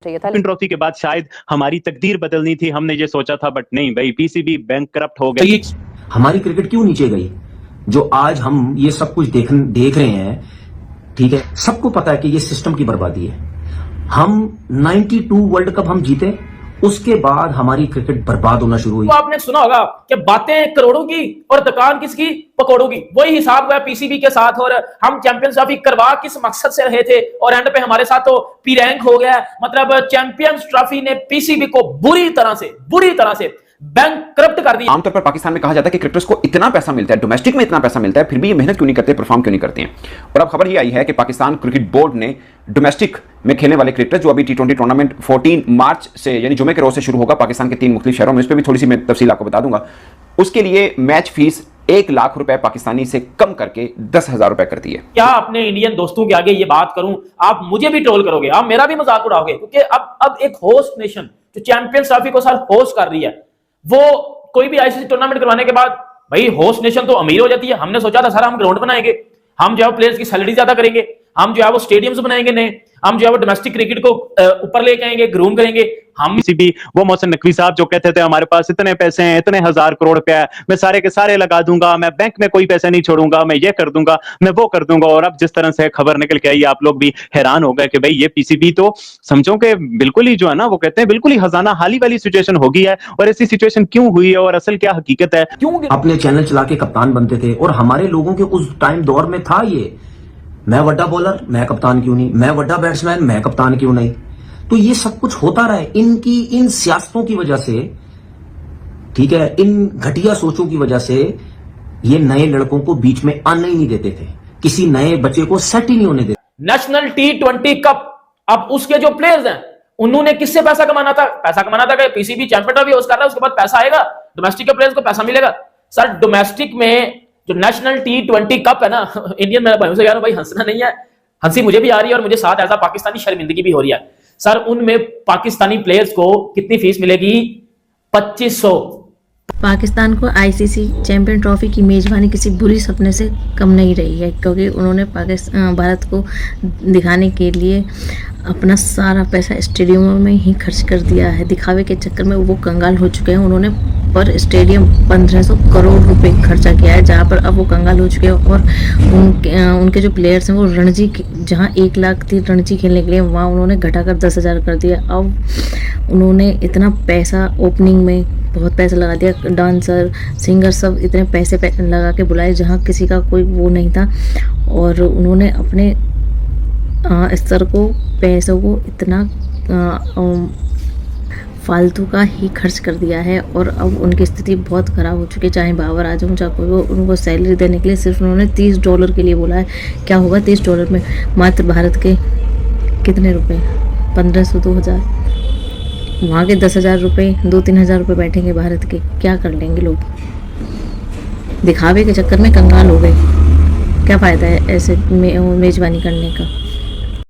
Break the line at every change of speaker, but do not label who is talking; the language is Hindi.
चाहिए था।
ट्रॉफी के बाद शायद हमारी तकदीर बदलनी थी, हमने ये सोचा था, बट नहीं भाई, पीसीबी बैंकक्रप्ट हो गई।
हमारी क्रिकेट क्यों नीचे गई? जो आज हम ये सब कुछ देख रहे हैं, ठीक है, सबको पता है कि ये सिस्टम की बर्बादी है। हम 92 वर्ल्ड कप हम जीते, उसके बाद हमारी क्रिकेट बर्बाद होना शुरू हुई।
तो आपने सुना होगा कि बातें करोड़ों की और दुकान किसकी? पकौड़ों की। वही हिसाब हुआ पीसीबी के साथ। और हम चैंपियंस ट्रॉफी करवा किस मकसद से रहे थे और एंड पे हमारे साथ तो पी रैंक हो गया। मतलब चैंपियंस ट्रॉफी ने पीसीबी को बुरी तरह से बैंकक्रप्ट कर दिया।
आमतौर पर पाकिस्तान में कहा जाता है कि क्रिकेटर्स को इतना पैसा मिलता है, डोमेस्टिक में इतना पैसा मिलता है, फिर भी ये मेहनत क्यों नहीं करते, परफॉर्म क्यों नहीं करते हैं। और अब खबर ये आई है कि पाकिस्तान क्रिकेट बोर्ड ने डोमेस्टिक में खेलने वाले क्रिकेटर जो अभी T20 टूर्नामेंट 14 मार्च से यानी जुमे के रोज से शुरू होगा पाकिस्तान के 3 मुख्तलिफ शहरों में, इस पर भी थोड़ी सी मैं तफसील आपको बता दूंगा। उसके लिए मैच फीस 1 लाख रुपए पाकिस्तानी से कम करके 10,000 रुपए कर दी है।
क्या अपने इंडियन दोस्तों के आगे ये बात करूं, आप मुझे भी ट्रोल करोगे, आप मेरा भी मजाक उड़ाओगे, क्योंकि अब एक होस्ट नेशन जो चैंपियंस ट्रॉफी को सर होस्ट कर रही है, वो कोई भी आईसीसी टूर्नामेंट करवाने के बाद भाई होस्ट नेशन तो अमीर हो जाती है। हमने सोचा था सर हम ग्राउंड बनाएंगे, हम जो है प्लेयर्स की सैलरी ज्यादा करेंगे, हम जो है वो स्टेडियम्स बनाएंगे नए, हम जो है वो डोमेस्टिक क्रिकेट को ऊपर लेके आएंगे, ग्रूम करेंगे। हम
पीसीबी वो मोहसिन नकवी साहब जो कहते थे हमारे पास इतने पैसे हैं, इतने 1000 करोड़ रुपया है, मैं सारे के सारे लगा दूंगा, मैं बैंक में कोई पैसे नहीं छोड़ूंगा, मैं ये कर दूंगा, मैं वो कर दूंगा। और अब जिस तरह से खबर निकल के आई, आप लोग भी हैरान हो गए कि भाई ये पीसीबी तो समझो कि बिल्कुल ही जो है ना, वो कहते हैं बिल्कुल ही खजाना हाली वाली सिचुएशन हो गई है। और ऐसी सिचुएशन क्यों हुई है और असल क्या हकीकत है?
क्यों
अपने चैनल चला के कप्तान बनते थे और हमारे लोगों के उस टाइम दौर में था ये, मैं वड्डा बॉलर, मैं कप्तान क्यों नहीं, मैं वड्डा बैट्समैन, मैं कप्तान क्यों नहीं। तो ये सब कुछ होता रहा है इनकी इन सियासतों की वजह से, ठीक है, इन घटिया सोचों की वजह से। ये नए लड़कों को बीच में आने ही नहीं देते थे, किसी नए बच्चे को सेट ही नहीं होने देते।
नेशनल T20 कप, अब उसके जो प्लेयर्स हैं उन्होंने किससे पैसा कमाना था? कि पीसीबी चैंपियन ट्रॉफी होस्ट कर रहा है, उसके बाद पैसा आएगा, डोमेस्टिक के प्लेयर्स को पैसा मिलेगा। सर डोमेस्टिक में जो नेशनल T20 कप है ना, इंडियन मेरे भाइयों से कह रहा हूं भाई, हंसना नहीं है, हंसी मुझे भी आ रही है और मुझे साथ ऐसा पाकिस्तानी शर्मिंदगी भी हो रही है। सर उनमें पाकिस्तानी प्लेयर्स को कितनी फीस मिलेगी? 2500।
पाकिस्तान को आईसीसी चैंपियन ट्रॉफी की मेजबानी किसी बुरी सपने से कम नहीं रही है, क्योंकि उन्होंने भारत को दिखाने के लिए अपना सारा पैसा स्टेडियमों में ही खर्च कर दिया है। दिखावे के चक्कर में वो कंगाल हो चुके हैं। उन्होंने पर स्टेडियम 1500 करोड़ रुपए खर्चा किया है, जहाँ पर अब वो कंगाल हो चुके हैं। और उनके जो प्लेयर्स हैं वो रणजी, जहाँ 1 लाख थी रणजी खेलने के लिए, वहाँ उन्होंने घटाकर 10,000 कर दिया। अब उन्होंने इतना पैसा ओपनिंग में बहुत पैसा लगा दिया, डांसर सिंगर सब इतने पैसे लगा के बुलाए जहाँ किसी का कोई वो नहीं था। और उन्होंने अपने स्तर को, पैसों को इतना फालतू का ही खर्च कर दिया है। और अब उनकी स्थिति बहुत ख़राब हो चुकी है। चाहे बाबर आजम, चाहे कोई, वो उनको सैलरी देने के लिए सिर्फ उन्होंने $30 के लिए बोला है। क्या होगा $30 में? मात्र भारत के कितने रुपए? 1500, 2000। वहाँ के 10,000 रुपये, 2-3 हज़ार रुपये बैठेंगे भारत के, क्या कर लेंगे लोग? दिखावे के चक्कर में कंगाल हो गए। क्या फ़ायदा है ऐसे मेज़बानी करने का?